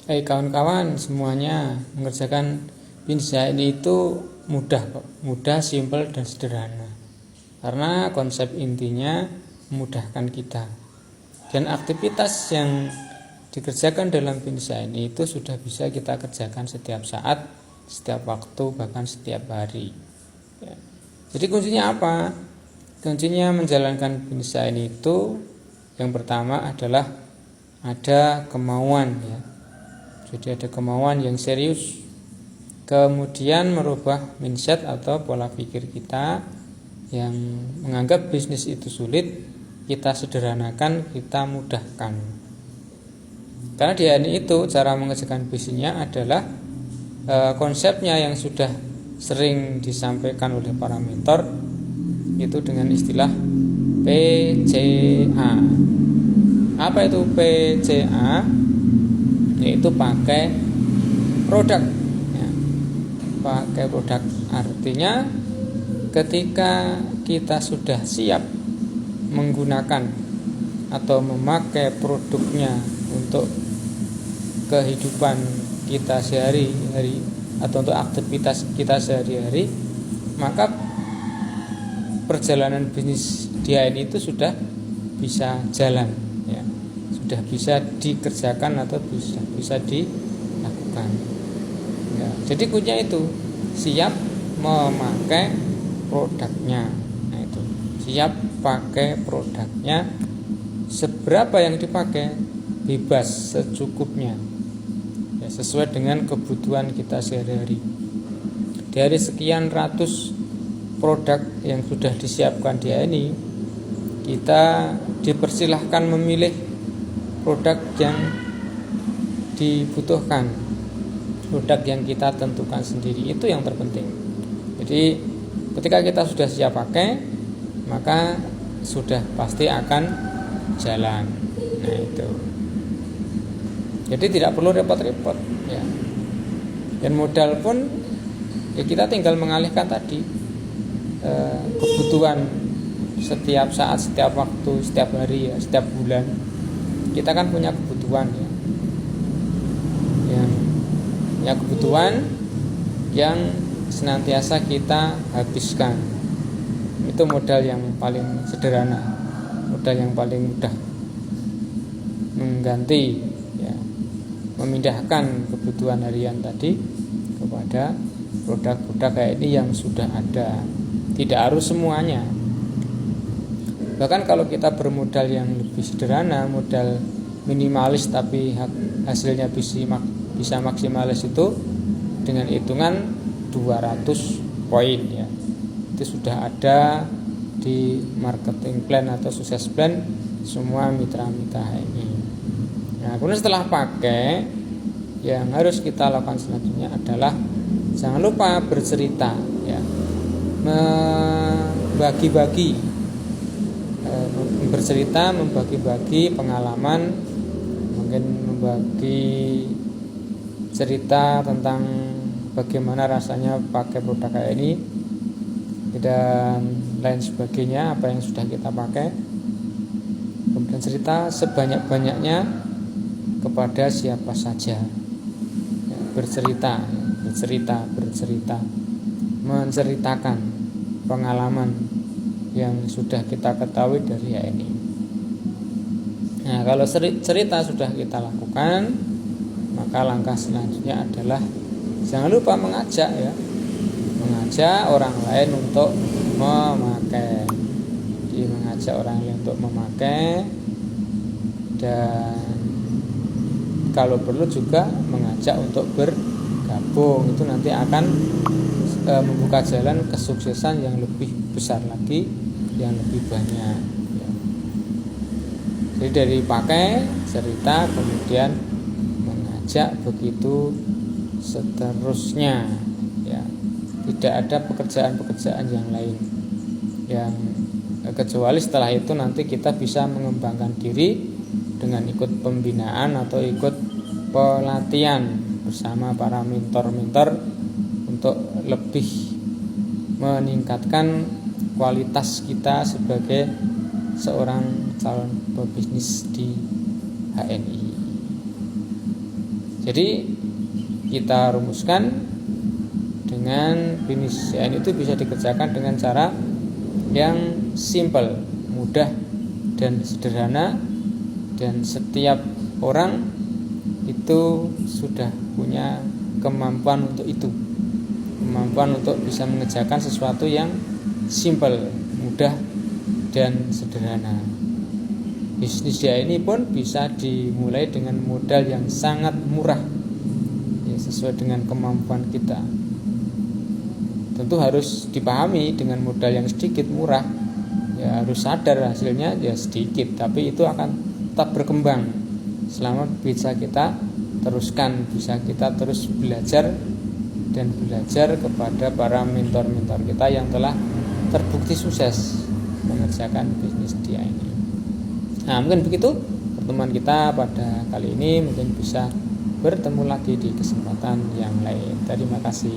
Kawan-kawan semuanya, mengerjakan bisnis HNI itu mudah kok, mudah, simpel dan sederhana. Karena konsep intinya memudahkan kita. Dan aktivitas yang dikerjakan dalam bisnis HNI itu sudah bisa kita kerjakan setiap saat, setiap waktu, bahkan setiap hari. Ya. Jadi kuncinya apa? Kuncinya menjalankan bisnis HNI itu yang pertama adalah ada kemauan, ya. Jadi ada kemauan yang serius. Kemudian merubah mindset atau pola pikir kita yang menganggap bisnis itu sulit, kita sederhanakan, kita mudahkan. Karena di HNI itu cara mengerjakan bisnisnya adalah konsepnya yang sudah sering disampaikan oleh para mentor, itu dengan istilah PCA. Apa itu PCA? Yaitu pakai produk, ya. Pakai produk artinya ketika kita sudah siap menggunakan atau memakai produknya untuk kehidupan kita sehari-hari atau untuk aktivitas kita sehari-hari, maka perjalanan bisnis di HNI itu sudah bisa jalan, ya. Sudah bisa dikerjakan atau bisa dilakukan, ya. Jadi kuncinya itu siap memakai produknya. Nah, itu siap pakai produknya. Seberapa yang dipakai bebas, secukupnya, ya, sesuai dengan kebutuhan kita sehari-hari. Dari sekian ratus produk yang sudah disiapkan di HNI, kita dipersilahkan memilih produk yang dibutuhkan, produk yang kita tentukan sendiri. Itu yang terpenting. Jadi ketika kita sudah siap pakai, maka sudah pasti akan jalan. Nah, itu. Jadi tidak perlu repot-repot, ya. Dan modal pun ya kita tinggal mengalihkan tadi kebutuhan setiap saat, setiap waktu, setiap hari, ya, setiap bulan. Kita kan punya kebutuhan, ya. Yang punya kebutuhan yang senantiasa kita habiskan. Itu modal yang paling sederhana, modal yang paling mudah mengganti, ya, memindahkan kebutuhan harian tadi kepada produk-produk kayak ini yang sudah ada. Tidak harus semuanya. Bahkan kalau kita bermodal yang lebih sederhana, modal minimalis tapi hasilnya bisa maksimalis, itu dengan hitungan 200 poin, ya. Itu sudah ada di marketing plan atau sukses plan semua mitra-mitra HNI. Nah, kemudian setelah pakai, yang harus kita lakukan selanjutnya adalah jangan lupa bercerita, ya. Bercerita, membagi-bagi pengalaman, mungkin membagi cerita tentang bagaimana rasanya pakai produk kayak ini dan lain sebagainya, apa yang sudah kita pakai. Kemudian cerita sebanyak-banyaknya kepada siapa saja, ya, bercerita, menceritakan pengalaman yang sudah kita ketahui dari HNI. Nah, kalau cerita sudah kita lakukan, maka langkah selanjutnya adalah jangan lupa mengajak, ya, mengajak orang lain untuk memakai. Jadi mengajak orang lain untuk memakai, dan kalau perlu juga mengajak untuk bergabung. Itu nanti akan membuka jalan kesuksesan yang lebih besar lagi, yang lebih banyak, ya. Jadi dari pakai, cerita, kemudian mengajak, begitu seterusnya, ya. Tidak ada pekerjaan-pekerjaan yang lain yang kecuali setelah itu nanti kita bisa mengembangkan diri dengan ikut pembinaan atau ikut pelatihan bersama para mentor-mentor untuk lebih meningkatkan kualitas kita sebagai seorang calon pebisnis di HNI. Jadi kita rumuskan dengan bisnis DIY itu bisa dikerjakan dengan cara yang simple, mudah dan sederhana, dan setiap orang itu sudah punya kemampuan untuk itu, kemampuan untuk bisa mengerjakan sesuatu yang simple, mudah dan sederhana. Bisnis DIY ini pun bisa dimulai dengan modal yang sangat murah, ya, sesuai dengan kemampuan kita. Tentu harus dipahami, dengan modal yang sedikit murah, ya harus sadar hasilnya ya sedikit, tapi itu akan tetap berkembang selama bisa kita teruskan, bisa kita terus belajar dan belajar kepada para mentor-mentor kita yang telah terbukti sukses mengerjakan bisnis DIY ini. Nah, mungkin begitu pertemuan kita pada kali ini. Mungkin bisa bertemu lagi di kesempatan yang lain. Terima kasih.